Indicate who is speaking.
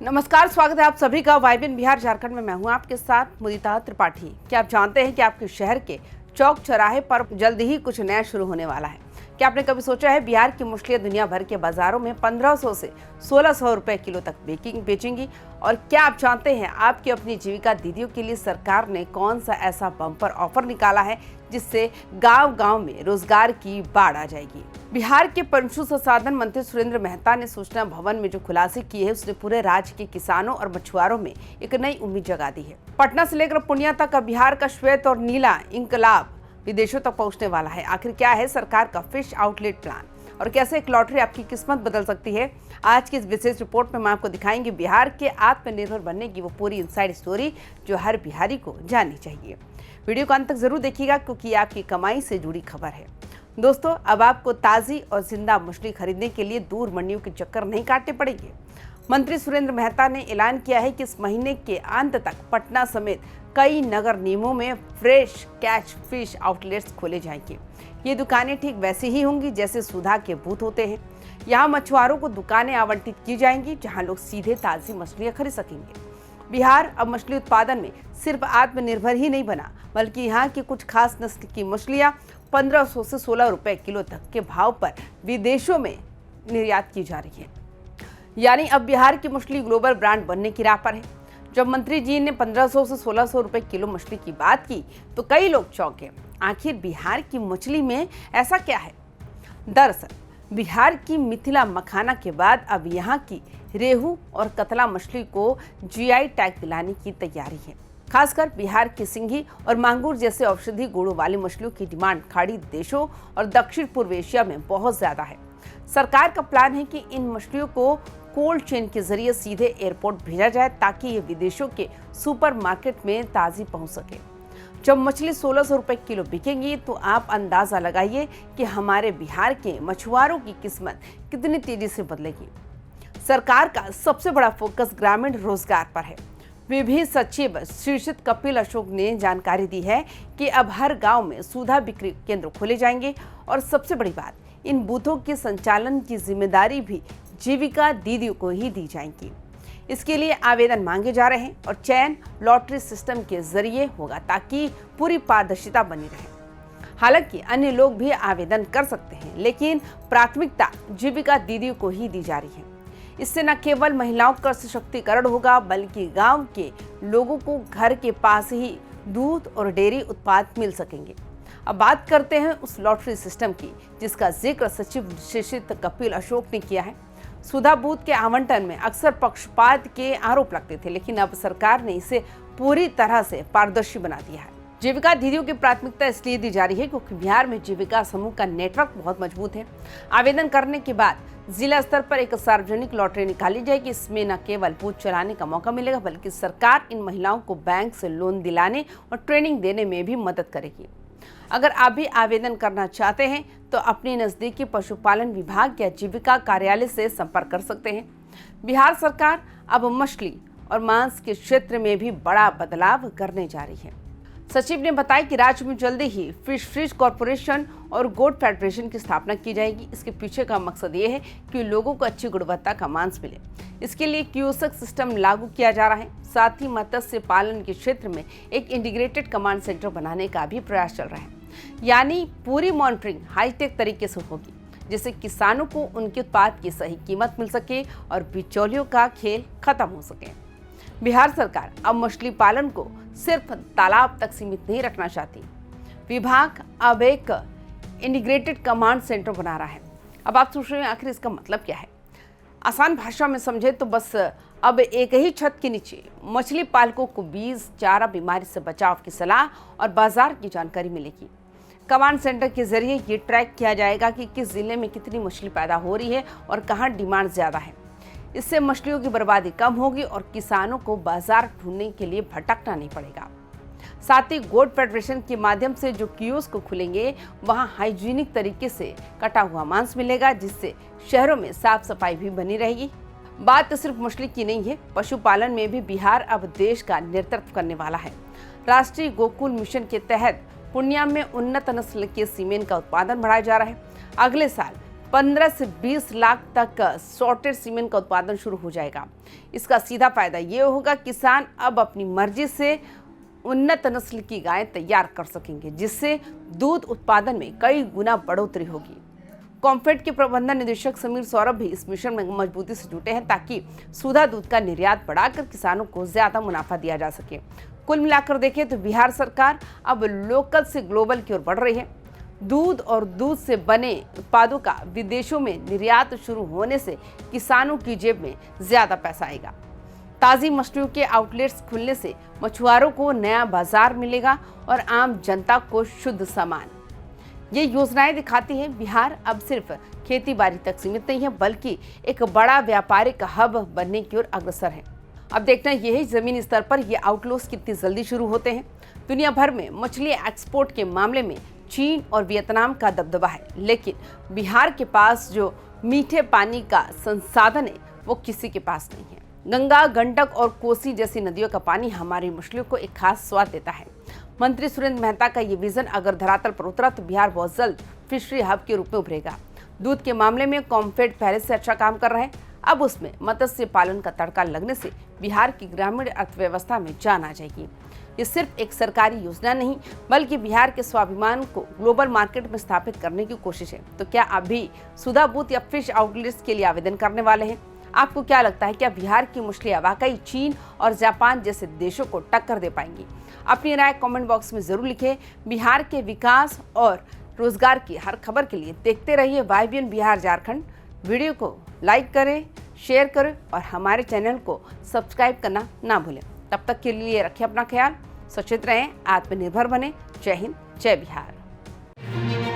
Speaker 1: नमस्कार, स्वागत है आप सभी का वाइब्रेंट बिहार झारखंड में। मैं हूं आपके साथ मुदिता त्रिपाठी। क्या आप जानते हैं कि आपके शहर के चौक चौराहे पर जल्द ही कुछ नया शुरू होने वाला है? क्या आपने कभी सोचा है बिहार की मछलियां दुनिया भर के बाजारों में 1500 से 1600 रुपए किलो तक बेचेंगी? और क्या आप जानते हैं आपकी अपनी जीविका दीदियों के लिए सरकार ने कौन सा ऐसा बम्पर ऑफर निकाला है जिससे गांव-गांव में रोजगार की बाढ़ आ जाएगी? बिहार के पशु संसाधन मंत्री सुरेंद्र मेहता ने सूचना भवन में जो खुलासे किए हैं उसने पूरे राज्य के किसानों और मछुआरों में एक नई उम्मीद जगा दी है। पटना से लेकर पूर्णिया तक अब बिहार का श्वेत और नीला इंकलाब विदेशों तक पहुंचने वाला है। आखिर क्या है सरकार का फिश आउटलेट प्लान और कैसे एक लॉटरी आपकी किस्मत बदल सकती है? आज की इस विशेष रिपोर्ट में हम आपको दिखाएंगे बिहार के आत्मनिर्भर बनने की वो पूरी इनसाइड स्टोरी जो हर बिहारी को जाननी चाहिए। वीडियो को अंत तक जरूर देखिएगा क्योंकि आपकी कमाई से जुड़ी खबर है। दोस्तों, अब आपको ताज़ी और जिंदा मछली खरीदने के लिए दूर मंडियों के चक्कर नहीं काटने पड़ेंगे। मंत्री सुरेंद्र मेहता ने ऐलान किया है कि इस महीने के अंत तक पटना समेत कई नगर निगमों में फ्रेश कैच फिश आउटलेट्स खोले जाएंगे। ये दुकानें ठीक वैसी ही होंगी जैसे सुधा के बूथ होते हैं। यहाँ मछुआरों को दुकानें आवंटित की जाएंगी जहाँ लोग सीधे ताज़ी मछलियाँ खरीद सकेंगे। बिहार अब मछली उत्पादन में सिर्फ आत्मनिर्भर ही नहीं बना, बल्कि यहाँ की कुछ खास नस्ल की मछलियाँ 1500 से 16 रुपए किलो तक के भाव पर विदेशों में निर्यात की जा रही है। यानी अब बिहार की मछली ग्लोबल ब्रांड बनने की राह पर है। जब मंत्री जी ने 1500 से 1600 रुपए किलो मछली की बात की तो कई लोग चौंके। आखिर बिहार की मछली में ऐसा क्या है? दरअसल बिहार की मिथिला मखाना के बाद अब यहाँ की रेहू और कतला मछली को जीआई टैग दिलाने की तैयारी है। खासकर बिहार की सिंघी और मांगुर जैसे औषधि गुणों वाली मछलियों की डिमांड खाड़ी देशों और दक्षिण पूर्व एशिया में बहुत ज्यादा है। सरकार का प्लान है कि इन मछलियों को कोल्ड चेन के जरिए सीधे एयरपोर्ट भेजा जाए ताकि ये विदेशों के सुपरमार्केट में ताज़ी पहुंच सके। जब मछली 1600 रुपए किलो बिकेंगी तो आप अंदाजा लगाइए कि हमारे बिहार के मछुआरों की किस्मत कितनी तेजी से बदलेगी। सरकार का सबसे बड़ा फोकस ग्रामीण रोजगार पर है। विभिन्न सचिव शीर्षित कपिल अशोक ने जानकारी दी है कि अब हर गांव में सुधा बिक्री केंद्र खोले जाएंगे और सबसे बड़ी बात, इन बूथों के संचालन की जिम्मेदारी भी जीविका दीदियों को ही दी जाएंगी। इसके लिए आवेदन मांगे जा रहे हैं और चयन लॉटरी सिस्टम के जरिए होगा ताकि पूरी पारदर्शिता बनी रहे। हालांकि अन्य लोग भी आवेदन कर सकते हैं, लेकिन प्राथमिकता जीविका दीदियों को ही दी जा रही है। इससे न केवल महिलाओं का सशक्तिकरण होगा बल्कि गांव के लोगों को घर के पास ही दूध और डेयरी उत्पाद मिल सकेंगे। अब बात करते हैं उस लॉटरी सिस्टम की जिसका जिक्र सचिव शीर्षित कपिल अशोक ने किया है। सुधा बूथ के आवंटन में अक्सर पक्षपात के आरोप लगते थे, लेकिन अब सरकार ने इसे पूरी तरह से पारदर्शी बना दिया है। जीविका दीदियों की प्राथमिकता इसलिए दी जा रही है क्योंकि बिहार में जीविका समूह का नेटवर्क बहुत मजबूत है। आवेदन करने के बाद जिला स्तर पर एक सार्वजनिक लॉटरी निकाली जाएगी। इसमें न केवल बूथ चलाने का मौका मिलेगा बल्कि सरकार इन महिलाओं को बैंक से लोन दिलाने और ट्रेनिंग देने में भी मदद करेगी। अगर आप भी आवेदन करना चाहते हैं तो अपने नजदीकी पशुपालन विभाग या जीविका कार्यालय से संपर्क कर सकते हैं। बिहार सरकार अब मछली और मांस के क्षेत्र में भी बड़ा बदलाव करने जा रही है। सचिव ने बताया कि राज्य में जल्दी ही फिश फ्रीज कॉर्पोरेशन और गोट फेडरेशन की स्थापना की जाएगी। इसके पीछे का मकसद ये है कि लोगों को अच्छी गुणवत्ता का मांस मिले। इसके लिए क्यूसेक सिस्टम लागू किया जा रहा है। साथ ही मत्स्य पालन के क्षेत्र में एक इंटीग्रेटेड कमांड सेंटर बनाने का भी प्रयास चल रहा है। यानी पूरी मॉनिटरिंग हाईटेक तरीके से होगी जिससे किसानों को उनके उत्पाद की सही कीमत मिल सके और बिचौलियों का खेल खत्म हो सके। बिहार सरकार अब मछली पालन को सिर्फ तालाब तक सीमित नहीं रखना चाहती। विभाग अब एक इंटीग्रेटेड कमांड सेंटर बना रहा है। अब आप सोच रहे हैं आखिर इसका मतलब क्या है? आसान भाषा में समझे तो बस अब एक ही छत के नीचे मछली पालकों को बीज, चारा, बीमारी से बचाव की सलाह और बाजार की जानकारी मिलेगी। कमांड सेंटर के जरिए ये ट्रैक किया जाएगा कि किस जिले में कितनी मछली पैदा हो रही है और कहाँ डिमांड ज्यादा है। इससे मछलियों की बर्बादी कम होगी और किसानों को बाजार ढूंढने के लिए भटकना नहीं पड़ेगा। साथ ही गोट फेडरेशन के माध्यम से जो कियोस्क खुलेंगे वहां हाइजीनिक तरीके से कटा हुआ मांस मिलेगा जिससे शहरों में साफ सफाई भी बनी रहेगी। बात तो सिर्फ मछली की नहीं है, पशुपालन में भी बिहार अब देश का नेतृत्व करने वाला है। राष्ट्रीय गोकुल मिशन के तहत पूर्णिया में उन्नत नस्ल के सीमेन का उत्पादन बढ़ाया जा रहा है। अगले साल 15 से 20 लाख तक सॉर्टेड सीमेंट का उत्पादन शुरू हो जाएगा। इसका सीधा फायदा ये होगा, किसान अब अपनी मर्जी से उन्नत नस्ल की गायें तैयार कर सकेंगे, जिससे दूध उत्पादन में कई गुना बढ़ोतरी होगी। कॉम्फेड के प्रबंधन निदेशक समीर सौरभ भी इस मिशन में मजबूती से जुटे हैं, ताकि सुधा दूध का निर्यात बढ़ाकर किसानों को ज्यादा मुनाफा दिया जा सके। कुल मिलाकर देखें तो बिहार सरकार अब लोकल से ग्लोबल की ओर बढ़ रही है। दूध और दूध से बने उत्पादों का विदेशों में निर्यात शुरू होने से किसानों की जेब में ज्यादा पैसा आएगा। ताज़ी मछलियों के आउटलेट्स खुलने से मछुआरों को नया बाजार मिलेगा और आम जनता को शुद्ध सामान। ये योजनाएं दिखाती हैं बिहार अब सिर्फ खेती बाड़ी तक सीमित नहीं है, बल्कि एक बड़ा व्यापारिक हब बनने की ओर अग्रसर है। अब देखना यह है जमीनी स्तर पर ये आउटलेट्स कितनी जल्दी शुरू होते हैं। दुनिया भर में मछली एक्सपोर्ट के मामले में चीन और वियतनाम का दबदबा है, लेकिन बिहार के पास जो मीठे पानी का संसाधन है वो किसी के पास नहीं है। गंगा, गंडक और कोसी जैसी नदियों का पानी हमारी मछलियों को एक खास स्वाद देता है। मंत्री सुरेंद्र मेहता का ये विजन अगर धरातल पर उतरा तो बिहार बहुत जल्द फिशरी हब के रूप में उभरेगा। दूध के मामले में कॉम्फेड पहले से अच्छा काम कर रहे हैं, अब उसमें मत्स्य पालन का तड़का लगने से बिहार की ग्रामीण अर्थव्यवस्था में जान आ जाएगी। ये सिर्फ एक सरकारी योजना नहीं, बल्कि बिहार के स्वाभिमान को ग्लोबल मार्केट में स्थापित करने की कोशिश है। तो क्या आप भी सुधा बूथ या फिश आउटलेट्स के लिए आवेदन करने वाले हैं? आपको क्या लगता है, क्या बिहार की मछलियां वाकई चीन और जापान जैसे देशों को टक्कर दे पाएंगी? अपनी राय कमेंट बॉक्स में जरूर लिखें। बिहार के विकास और रोजगार की हर खबर के लिए देखते रहिए YBN बिहार झारखंड। वीडियो को लाइक करें, शेयर करें और हमारे चैनल को सब्सक्राइब करना ना भूलें। तब तक के लिए रखें अपना ख्याल, सचेत रहें, आत्मनिर्भर बने। जय हिंद, जय बिहार।